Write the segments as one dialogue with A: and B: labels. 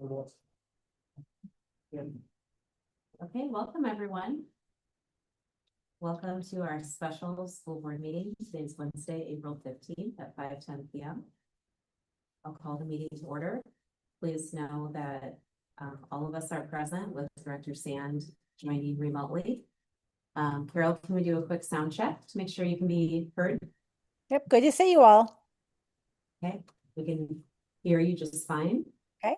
A: Okay, welcome everyone. Welcome to our special school board meeting. Today's Wednesday, April 15th at 5:10 p.m. I'll call the meeting to order. Please know that all of us are present with Director Sand joining remotely. Carol, can we do a quick sound check to make sure you can be heard?
B: Yep, good to see you all.
A: Okay, we can hear you just fine.
B: Okay.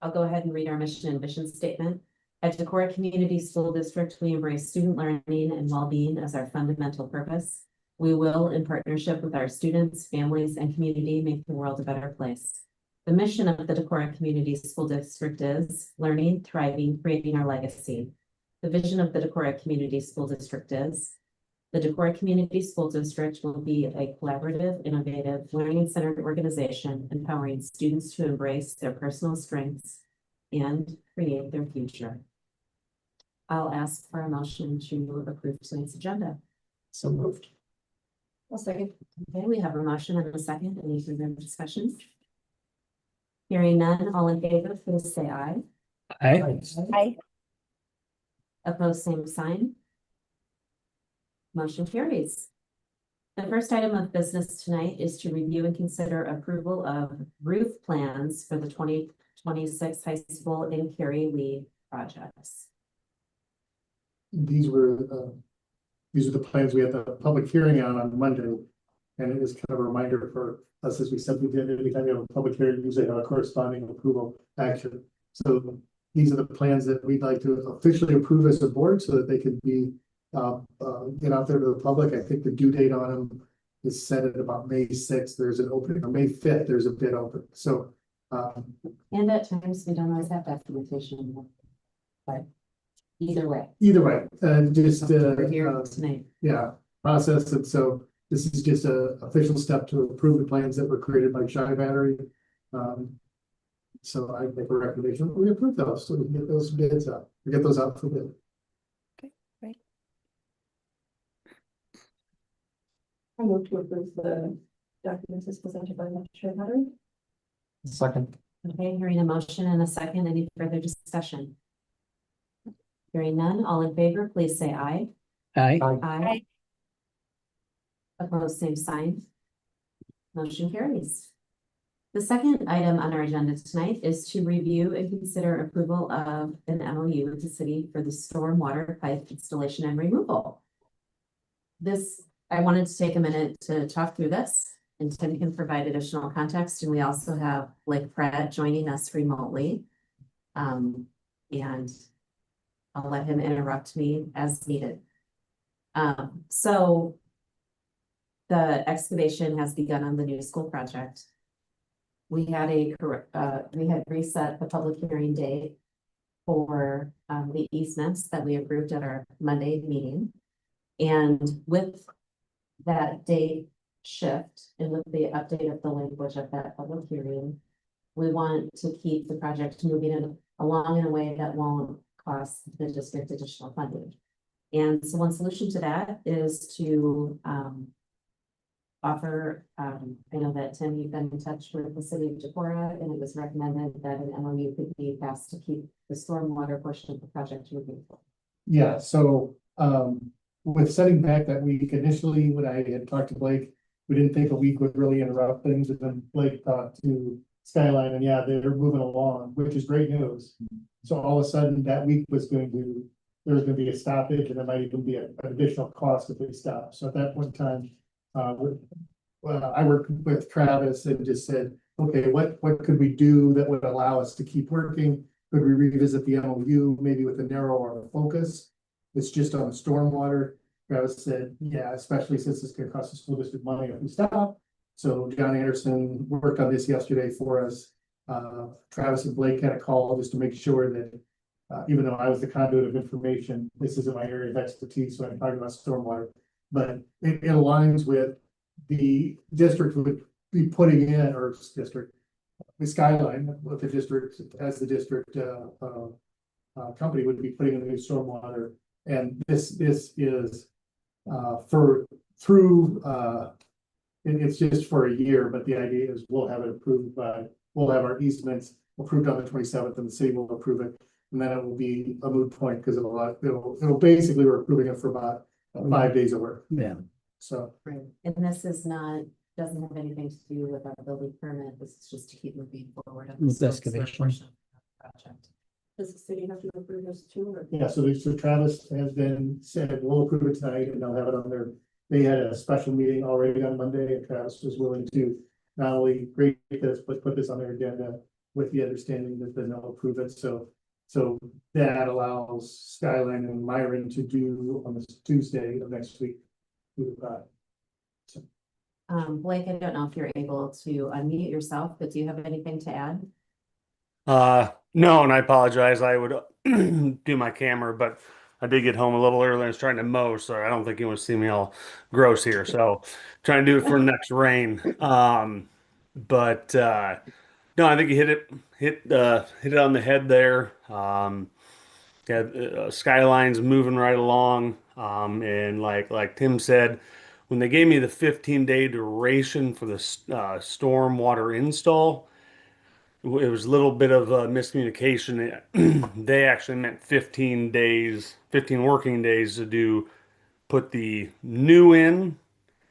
A: I'll go ahead and read our mission and vision statement. At Decorah Community School District, we embrace student learning and well-being as our fundamental purpose. We will, in partnership with our students, families, and community, make the world a better place. The mission of the Decorah Community School District is learning, thriving, creating our legacy. The vision of the Decorah Community School District is the Decorah Community School District will be a collaborative, innovative, learning-centered organization empowering students to embrace their personal strengths and create their future. I'll ask for a motion to approve tonight's agenda.
C: So moved.
A: I'll second. Okay, we have a motion and a second. Any further discussion? Hearing none, all in favor, please say aye.
C: Aye.
B: Hi.
A: Opposed, same sign. Motion carries. The first item of business tonight is to review and consider approval of roof plans for the 2026 high school in Cary Lee projects.
C: These are the plans we had the public hearing on Monday. And it is kind of a reminder for us, as we said, we did anytime we have a public hearing, usually have a corresponding approval action. So these are the plans that we'd like to officially approve as a board so that they can be get out there to the public. I think the due date on them is set at about May 6th. There's an opening, or May 5th, there's a bid open. So
A: And at times we don't always have documentation, but either way.
C: either way, just
A: We're here tonight.
C: yeah, process it. So this is just a official step to approve the plans that were created by Shy Battery. So I make a recommendation, we approve those, so we can get those bids out, we get those out for bid.
D: I move to approve the documents as presented by the Chair Battery.
C: Second.
A: Okay, hearing a motion and a second, any further discussion? Hearing none, all in favor, please say aye.
C: Aye.
A: Aye. Opposed, same sign. Motion carries. The second item on our agenda tonight is to review and consider approval of an MOU with the city for the stormwater pipe installation and removal. I wanted to take a minute to talk through this, and Tim can provide additional context, and we also have Blake Pratt joining us remotely. And I'll let him interrupt me as needed. So the excavation has begun on the new school project. We had reset the public hearing date for the easements that we approved at our Monday meeting. And with that date shift and with the update of the language of that public hearing, we want to keep the project moving along in a way that won't cost the district additional funding. And so one solution to that is to offer, I know that Tim, you've been in touch with the city of Decorah, and it was recommended that an MOU could be passed to keep the stormwater portion of the project moving forward.
C: Yeah, so with setting back that week, initially when I had talked to Blake, we didn't think a week would really interrupt things, and then Blake talked to Skyline, and yeah, they're moving along, which is great news. So all of a sudden that week there was going to be a stoppage, and there might even be an additional cost if they stop. So at that point in time, I worked with Travis and just said, okay, what could we do that would allow us to keep working? Could we revisit the MOU maybe with a narrower focus? It's just on stormwater. Travis said, yeah, especially since it's going to cost the school district money if we stop. So John Anderson worked on this yesterday for us. Travis and Blake had a call just to make sure that even though I was the conduit of information, this isn't my area of expertise, so I'm talking about stormwater. But it aligns with the district would be putting in, or district, the Skyline with the district as the district company would be putting in the new stormwater. And this is it's just for a year, but the idea is we'll have it approved by, we'll have our easements approved on the 27th, and the city will approve it. And then it will be a moot point because it'll basically, we're approving it for about 5 days of work.
E: Yeah.
C: So,
A: Right, and this is not, doesn't have anything to do with our building permit, this is just to keep moving forward. on the
E: With
A: slopes
E: excavation.
A: portion of the project.
D: Does the city have to approve this too, or?
C: yeah, so Travis has been said, we'll approve it tonight and they'll have it on their, they had a special meeting already on Monday and Travis was willing to not only grade this, but put this on their agenda with the understanding that then they'll approve it. So that allows Skyline and Myron to do on this Tuesday of next week.
A: Blake, I don't know if you're able to unmute yourself, but do you have anything to add?
F: No, and I apologize. I would do my camera, but I did get home a little early and was trying to mow, so I don't think you want to see me all gross here. So trying to do it for next rain. But no, I think you hit it on the head there. Yeah, Skyline's moving right along. And like Tim said, when they gave me the 15-day duration for the storm water install, it was a little bit of a miscommunication. They actually meant 15 days, 15 working days to put the new in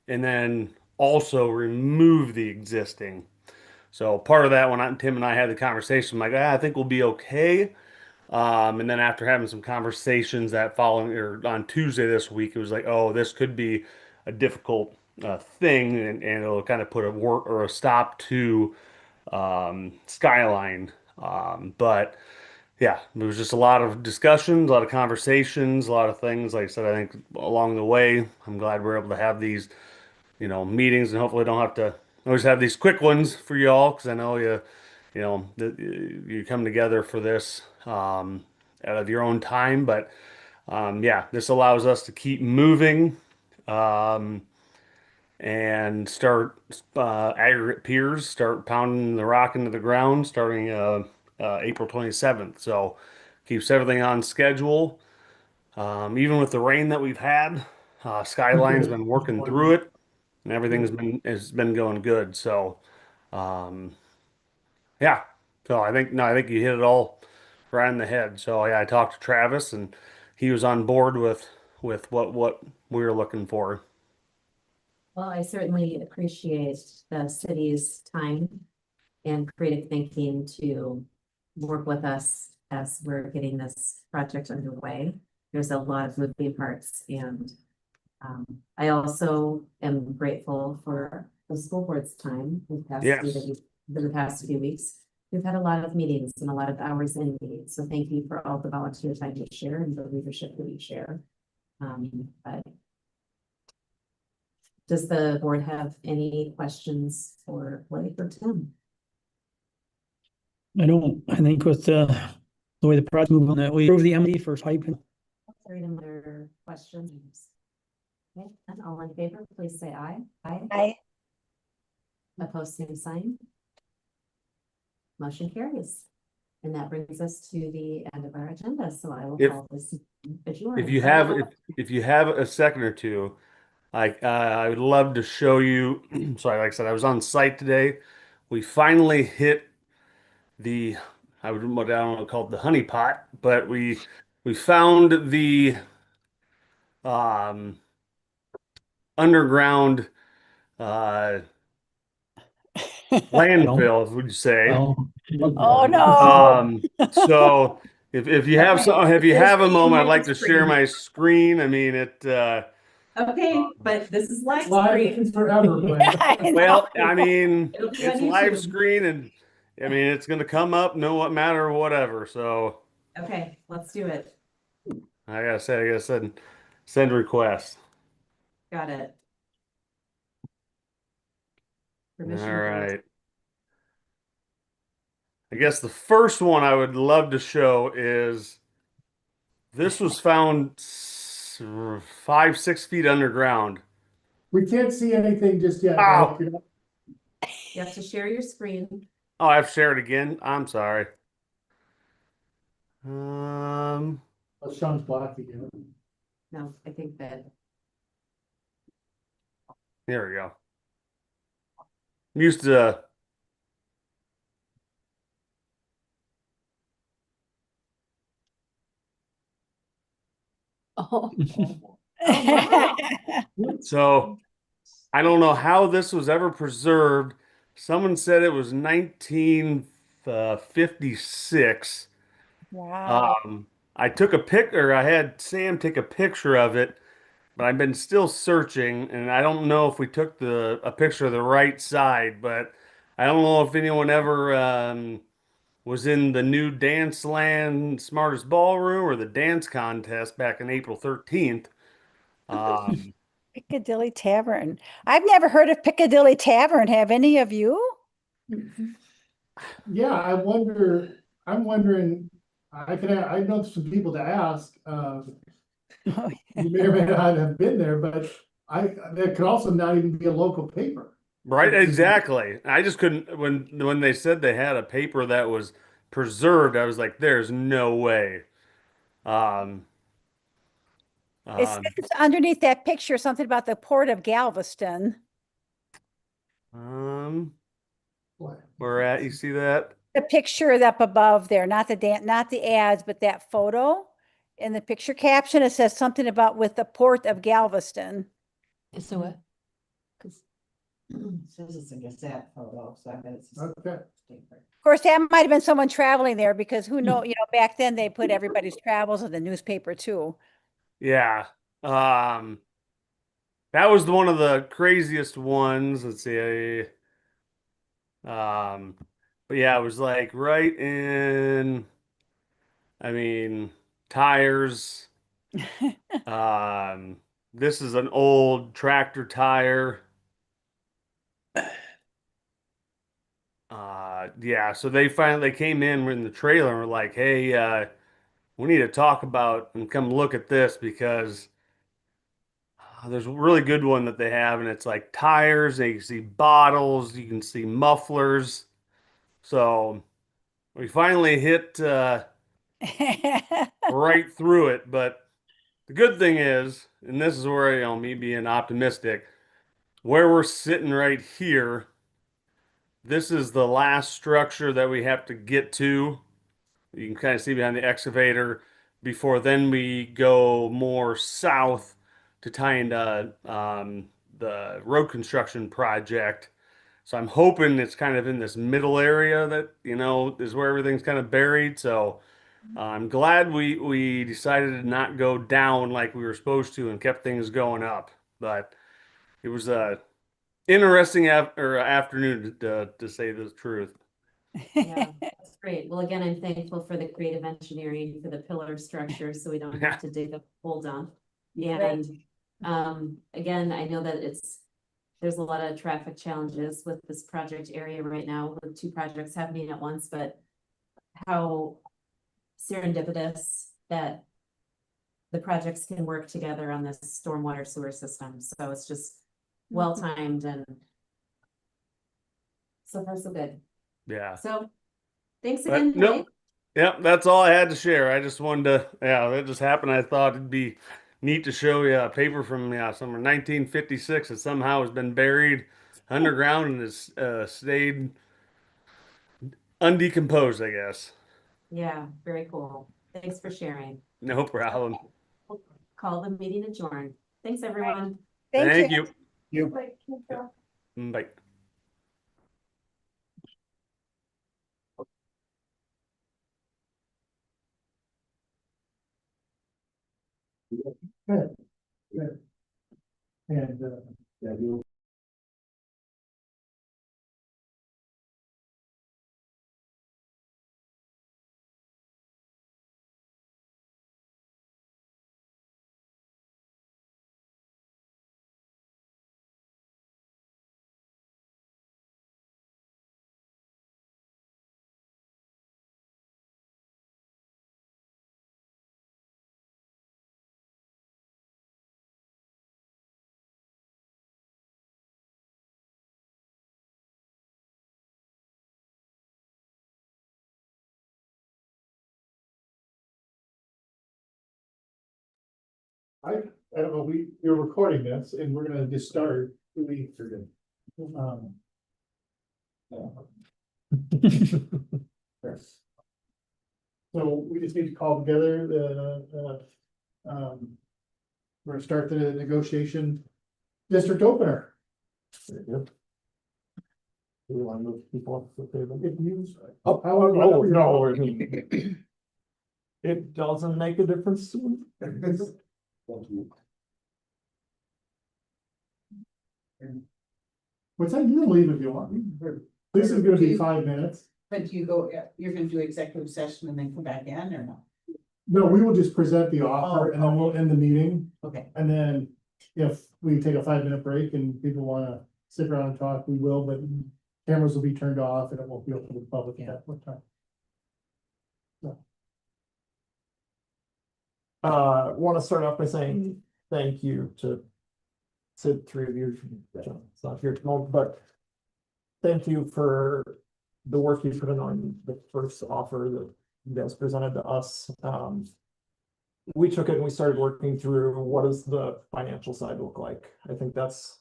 F: and then also remove the existing. So part of that, when Tim and I had the conversation, I'm like, I think we'll be okay. And then after having some conversations that following or on Tuesday this week, it was like, oh, this could be a difficult thing, and it'll kind of put a work or a stop to Skyline. But yeah, there was just a lot of discussions, a lot of conversations, a lot of things. Like I said, I think along the way, I'm glad we're able to have these, meetings, and hopefully don't have to always have these quick ones for y'all, because I know you come together for this out of your own time. But yeah, this allows us to keep moving. And start aggregate piers, start pounding the rock into the ground starting April 27th. So keeps everything on schedule. Even with the rain that we've had, Skyline's been working through it, and everything's been going good. So yeah, so I think you hit it all right in the head. So yeah, I talked to Travis, and he was on board with what we were looking for.
A: Well, I certainly appreciate the city's time and creative thinking to work with us as we're getting this project underway. There's a lot of moving parts, and I also am grateful for the school board's time in
F: Yes.
A: the past few weeks. We've had a lot of meetings and a lot of hours in meetings, so thank you for all the volunteer time you share and the leadership that you share. But does the board have any questions for Blake or Tim?
E: I don't, I think with the way the project moving, that we approve the MD for pipe.
A: Any other questions? Okay, and all in favor, please say aye.
B: Aye.
A: Opposed, same sign. Motion carries. And that brings us to the end of our agenda, so I will
F: If-
A: call this adjourned.
F: If you have a second or two, I would love to show you. Sorry, like I said, I was on site today. We finally hit the, I don't know, called the honey pot, but we found the um, underground landfill, would you say?
B: Oh, no.
F: So if you have if you have a moment, I'd like to share my screen. I mean it.
A: Okay, but this is live
C: Live
A: stream.
C: forever, but
B: I
F: Well,
B: know.
F: I mean,
A: It'll be
F: it's
A: on
F: live
A: YouTube.
F: screen, and I mean it's gonna come up, no what matter whatever. So
A: Okay, let's do it.
F: I gotta send request.
A: Got it.
F: All
A: Permission
F: right.
A: granted.
F: I guess the first one I would love to show is this was found 5, 6 feet underground.
C: we can't see anything just yet.
F: Ow.
C: Blake.
A: You have to share your screen.
F: Oh, I have to share it again. I'm sorry. Um,
C: Oh, Sean's blocked again.
A: No, I think that,
F: Here we go. I'm used to
B: Oh.
F: So I don't know how this was ever preserved. Someone said it was 1956.
B: Wow.
F: I took a pic, or I had Sam take a picture of it, but I've been still searching, and I don't know if we took a picture of the right side, but I don't know if anyone ever was in the new Dance Land Smartest Ballroom or the dance contest back in April 13th. Um,
B: Piccadilly Tavern. I've never heard of Piccadilly Tavern. Have any of you?
C: Yeah, I'm wondering, I know some people to ask, you may or may not have been there, but that could also not even be a local paper.
F: right, exactly. I just couldn't when they said they had a paper that was preserved, I was like, there's no way. Um,
B: It
F: um,
B: says underneath that picture something about the port of Galveston.
F: um,
C: What?
F: where at, you see that?
B: The picture up above there, not the ads, but that photo. In the picture caption, it says something about with the port of Galveston.
D: So what? Cause says it's a Gazette photo, so I bet it's.
C: Okay.
B: Of course, that might have been someone traveling there because who know, back then they put everybody's travels in the newspaper too.
F: Yeah. Um, that was one of the craziest ones. Let's see. Um, but yeah, it was like right in, I mean, tires. Um, this is an old tractor tire. Yeah, so they came in in the trailer and were like, "Hey, we need to talk about and come look at this because there's a really good one that they have, and it's like tires, and you can see bottles, you can see mufflers." So we finally hit right through it, but the good thing is, and this is where, me being optimistic, where we're sitting right here, this is the last structure that we have to get to. You can kind of see behind the excavator before then we go more south to tie into the road construction project. So I'm hoping it's kind of in this middle area that, is where everything's kind of buried. So I'm glad we decided to not go down like we were supposed to and kept things going up. But it was a interesting afternoon to say the truth.
A: Yeah, that's great. Well, again, I'm thankful for the creative engineering for the pillar structure, so we don't have to dig a hole down.
B: Right.
A: And again, I know that there's a lot of traffic challenges with this project area right now with two projects happening at once, but how serendipitous that the projects can work together on this stormwater sewer system. So it's just well timed and so far so good.
F: Yeah.
A: So thanks
F: But
A: again,
F: nope.
A: Blake.
F: Yep, that's all I had to share. I just wanted to, yeah, that just happened. I thought it'd be neat to show you a paper from, somewhere 1956 that somehow has been buried underground and has stayed undecomposed, I guess.
A: Yeah, very cool. Thanks for sharing.
F: No problem.
A: We'll call the meeting adjourned. Thanks, everyone.
B: Thank
F: Thank
B: you.
F: you.
C: You.
F: Bye.
C: Good. Good. And, yeah, you. I don't know, we're recording this and we're gonna just start. We. Um. So we just need to call together the, we're gonna start the negotiation district opener.
G: Very good. Do we want to move people up to the table?
C: If you-
G: Oh,
C: however you're-
G: no, it doesn't make a difference to me.
C: What's that, you can leave if you want. This is gonna be 5 minutes.
D: But do you go, you're gonna do executive session and then come back in or no?
C: No, we will just present the offer and then we'll end the meeting.
D: Okay,
C: And then if we take a 5 minute break and people wanna sit around and talk, we will, but cameras will be turned off and it won't be open to the public at that time.
G: Want to start off by saying thank you to three of you. It's not here at the moment, but thank you for the work you put in on the first offer that you guys presented to us. We took it and we started working through what does the financial side look like. I think that's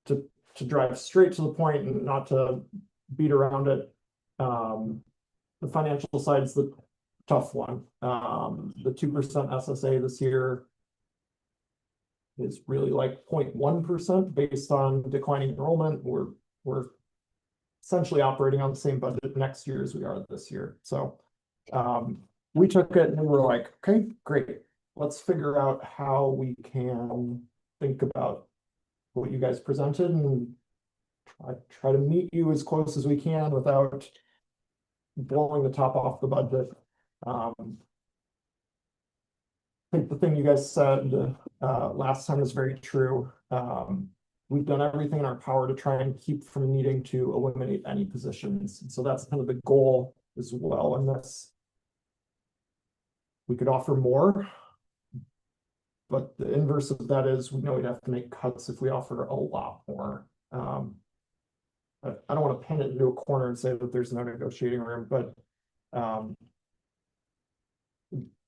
G: to drive straight to the point and not to beat around it. The financial side is the tough one. The 2% SSA this year is really like 0.1% based on declining enrollment. We're essentially operating on the same budget next year as we are this year. So we took it and we were like, okay, great. Let's figure out how we can think about what you guys presented and try to meet you as close as we can without blowing the top off the budget. I think the thing you guys said last time is very true. We've done everything in our power to try and keep from needing to eliminate any positions. And so that's kind of the goal as well in this. We could offer more, but the inverse of that is we know we'd have to make cuts if we offer a lot more. I don't want to pin it into a corner and say that there's no negotiating room, but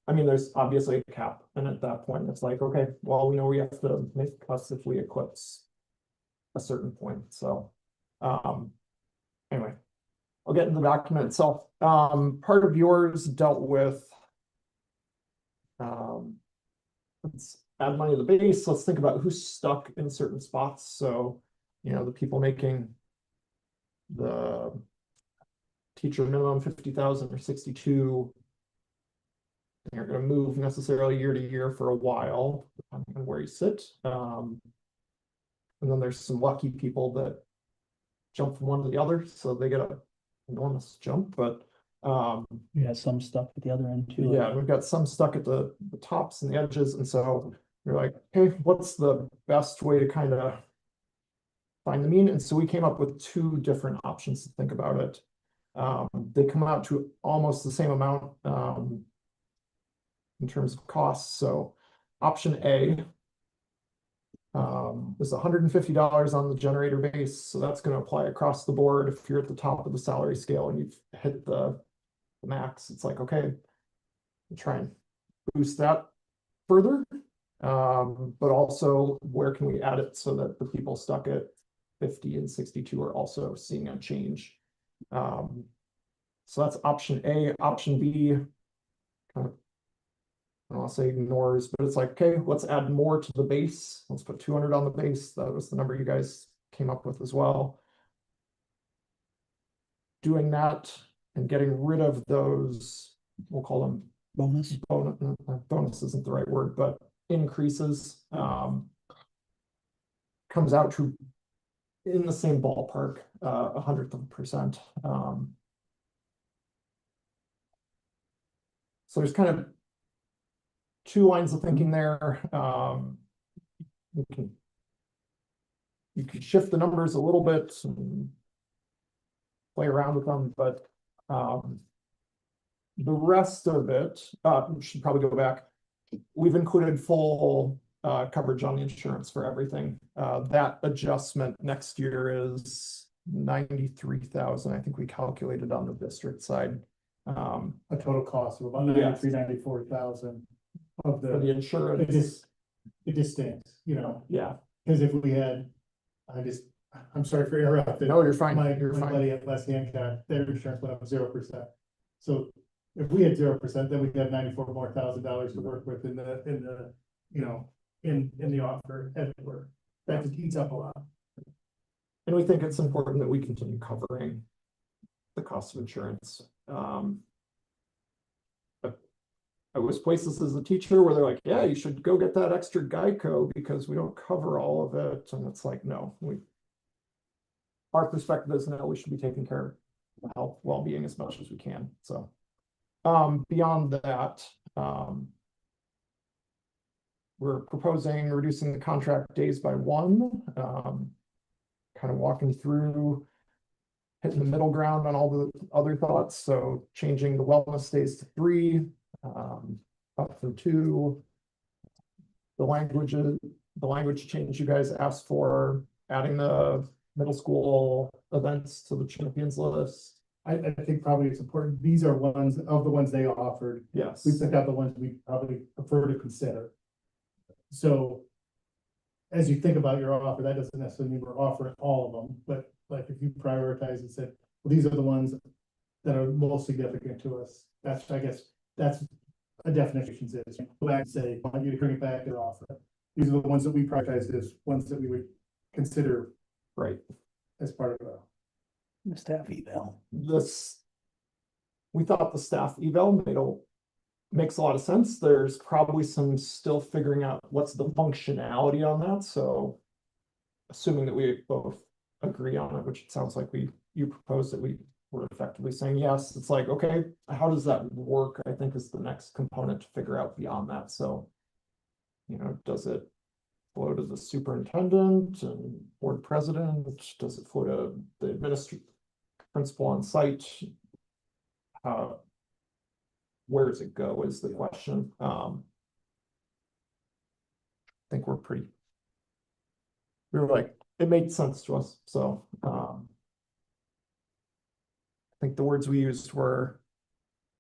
G: I mean, there's obviously a cap, and at that point, it's like, okay, well, we know we have to make cuts if we eclipse a certain point. So, anyway, I'll get into the document itself. Part of yours dealt with, let's add money to the base. Let's think about who's stuck in certain spots. So, you know, the people making the teacher minimum 50,000 or 62. You're going to move necessarily year to year for a while, depending on where you sit. And then there's some lucky people that jump from one to the other, so they get an enormous jump. But
E: Yeah, some stuff at the other end too.
G: yeah, we've got some stuck at the tops and the edges, and so you're like, hey, what's the best way to kind of find the mean? And so we came up with two different options to think about it. They come out to almost the same amount. In terms of costs. So option A is $150 on the generator base. So that's going to apply across the board. If you're at the top of the salary scale and you've hit the max, it's like, okay, we'll try and boost that further. But also where can we add it so that the people stuck at 50 and 62 are also seeing a change. So that's option A. Option B, kind of, I'll say ignores, but it's like, okay, let's add more to the base. Let's put 200 on the base. That was the number you guys came up with as well. Doing that and getting rid of those, we'll call them
E: Bonus.
G: bonus isn't the right word, but increases, comes out to in the same ballpark, 100%. So there's kind of two lines of thinking there. You can shift the numbers a little bit and play around with them, but the rest of it, we should probably go back. We've included full coverage on the insurance for everything. That adjustment next year is 93,000. I think we calculated on the district side.
C: A total cost of about
G: Yes.
C: 94,000 of
G: For the
C: the,
G: insurance.
C: it just stinks, you know,
G: Yeah.
C: because if we had, I'm sorry for interrupting.
G: No, you're fine.
C: My
G: You're fine.
C: buddy at West Hancock, their insurance went up 0%. So if we had 0%, then we'd have $94,000 more to work with in the, in the offer, as it were. That just eats up a lot.
G: And we think it's important that we continue covering the cost of insurance. I was places as a teacher where they're like, yeah, you should go get that extra Geico because we don't cover all of it. And it's like, no, our perspective is no, we should be taking care of health, well-being as much as we can. So beyond that, we're proposing reducing the contract days by 1, kind of walking through, hitting the middle ground on all the other thoughts. So changing the wellness days to 3, up from 2. The language change you guys asked for, adding the middle school events to the champions list.
C: I think probably it's important. These are ones of the ones they offered.
G: Yes.
C: We picked out the ones we probably prefer to consider. So as you think about your offer, that doesn't necessarily mean we're offering all of them, but like if you prioritize and said, well, these are the ones that are most significant to us. That's, I guess, that's a definition is go back and say, I want you to bring it back and offer. These are the ones that we prioritize as ones that we would consider
G: Right.
C: as part of
E: The staff eval.
G: We thought the staff eval makes a lot of sense. There's probably some still figuring out what's the functionality on that. So assuming that we both agree on it, which it sounds like you proposed that we were effectively saying yes, it's like, okay, how does that work? I think is the next component to figure out beyond that. So, does it flow to the superintendent and board president? Does it flow to the principal on site? Where does it go is the question. I think we were like, it made sense to us. So I think the words we used were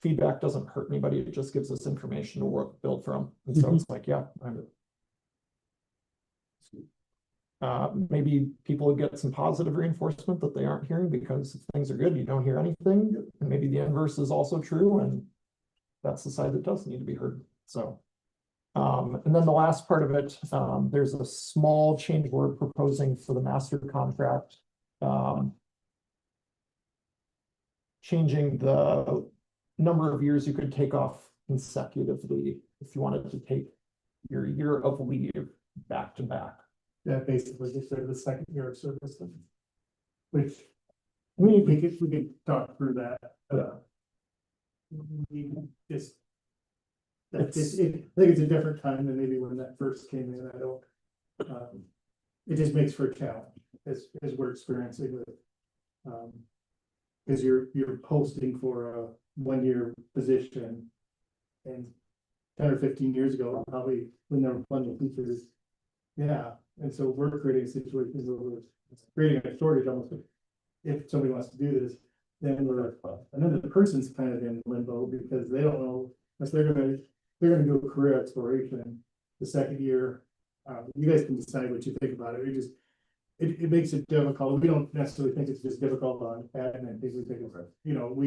G: feedback doesn't hurt anybody. It just gives us information to build from. And so it's like, yeah, maybe people would get some positive reinforcement that they aren't hearing, because if things are good, you don't hear anything. And maybe the inverse is also true. And that's the side that does need to be heard. So, and then the last part of it, there's a small change we're proposing for the master contract. Changing the number of years you could take off consecutively if you wanted to take your year of leave back to back.
C: that. Basically just sort of the second year of service. Which we could talk through that. We just. I think it's a different time than maybe when that first came in. I don't. It just makes for a challenge as we're experiencing with. Because you're posting for a 1-year position, and 10 or 15 years ago, probably when there were plenty of teachers. Yeah, and so we're creating a situation where we're creating a shortage almost. If somebody wants to do this, then another person's kind of in limbo because they don't know if they're gonna do a career exploration the second year. You guys can decide what you think about it. It makes it difficult. We don't necessarily think it's just difficult on admin. We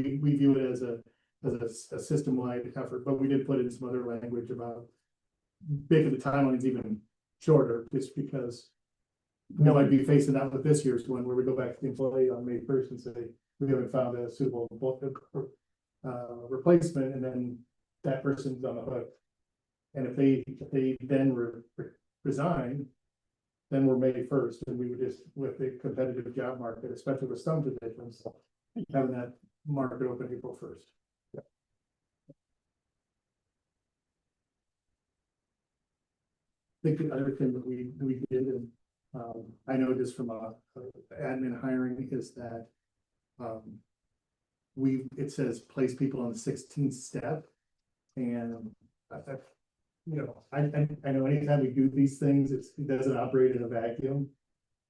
C: think we view it as a system-wide effort, but we did put in some other language about making the timelines even shorter, just because we might be facing that with this year's one, where we go back to the employee on May 1st and say, we haven't found a suitable replacement, and then that person's on the hook. And if they then resign, then we're May 1st, and we would just, with the competitive job market, especially with some positions, having that market open April 1st.
G: Yeah.
C: I think the other thing that we did, and I know just from admin hiring, is that it says place people on the 16th step, and I know anytime we do these things, it doesn't operate in a vacuum,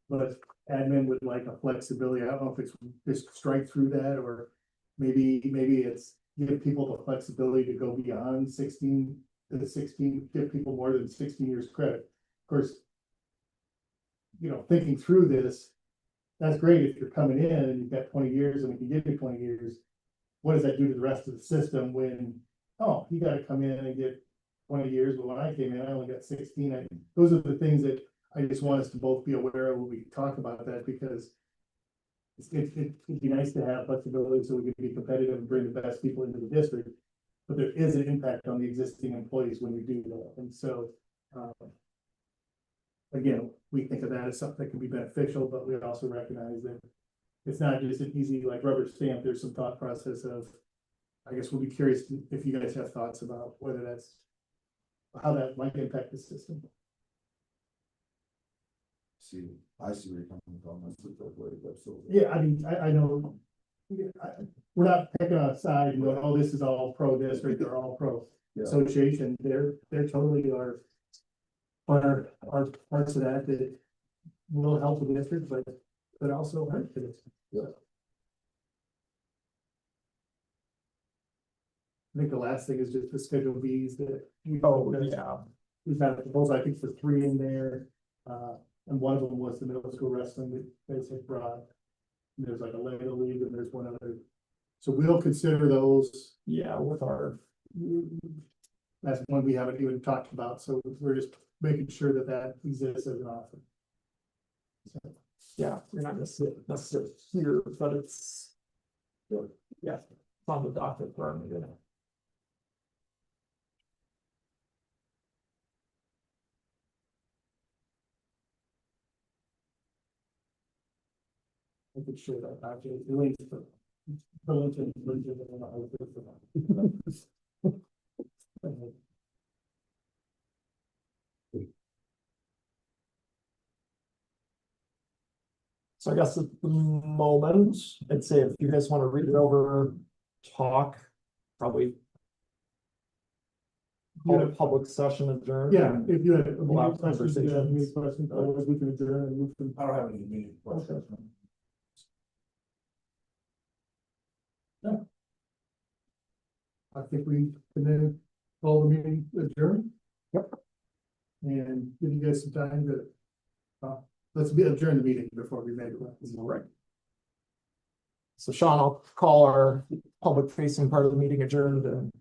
C: but admin would like a flexibility. I don't know if it's just strike through that, or maybe it's give people the flexibility to go beyond 16 to the 16, give people more than 16 years credit. Of course, thinking through this, that's great if you're coming in and you've got 20 years and we can give you 20 years. What does that do to the rest of the system when, oh, you got to come in and get 20 years, but when I came in, I only got 16. Those are the things that I just want us to both be aware of when we talk about that, because it'd be nice to have flexibility so we can be competitive and bring the best people into the district. But there is an impact on the existing employees when we do that, and so, again, we think of that as something that can be beneficial, but we also recognize that it's not just an easy, like, rubber stamp. There's some thought process of, I guess we'll be curious if you guys have thoughts about whether that's, how that might impact the system.
H: I see where you're coming from, that's the way, absolutely.
C: Yeah, I mean, I know, we're not picking a side and going, oh, this is all pro district or all pro
H: Yeah.
C: association. They're totally are parts of that will help the district, but also hurt the district.
H: Yeah.
C: I think the last thing is just the Schedule Bs that.
G: Oh, yeah.
C: We've had a proposal, I think, for 3 in there, and one of them was the middle school wrestling that they said brought. There's like a Lego League, and there's one other, so we'll consider those.
G: Yeah, with our,
C: That's one we haven't even talked about, so we're just making sure that that exists as an offer. So,
G: yeah, we're not necessarily here, but it's. Yeah, it's on the docket for our meeting.
C: I could share that actually, the links for. Burlington, and I would do for that.
G: So I guess at the moment, I'd say if you guys want to read it over, talk, probably. Call a public session adjourned.
C: Yeah, if you had
G: We'll have
C: questions,
G: conversations.
C: otherwise we can adjourn and move to.
H: I don't have any meeting questions.
C: I think we can then call the meeting adjourned.
G: Yep.
C: And give you guys some time to, let's adjourn the meeting before we make it.
G: Right. So Sean, I'll call our public facing part of the meeting adjourned and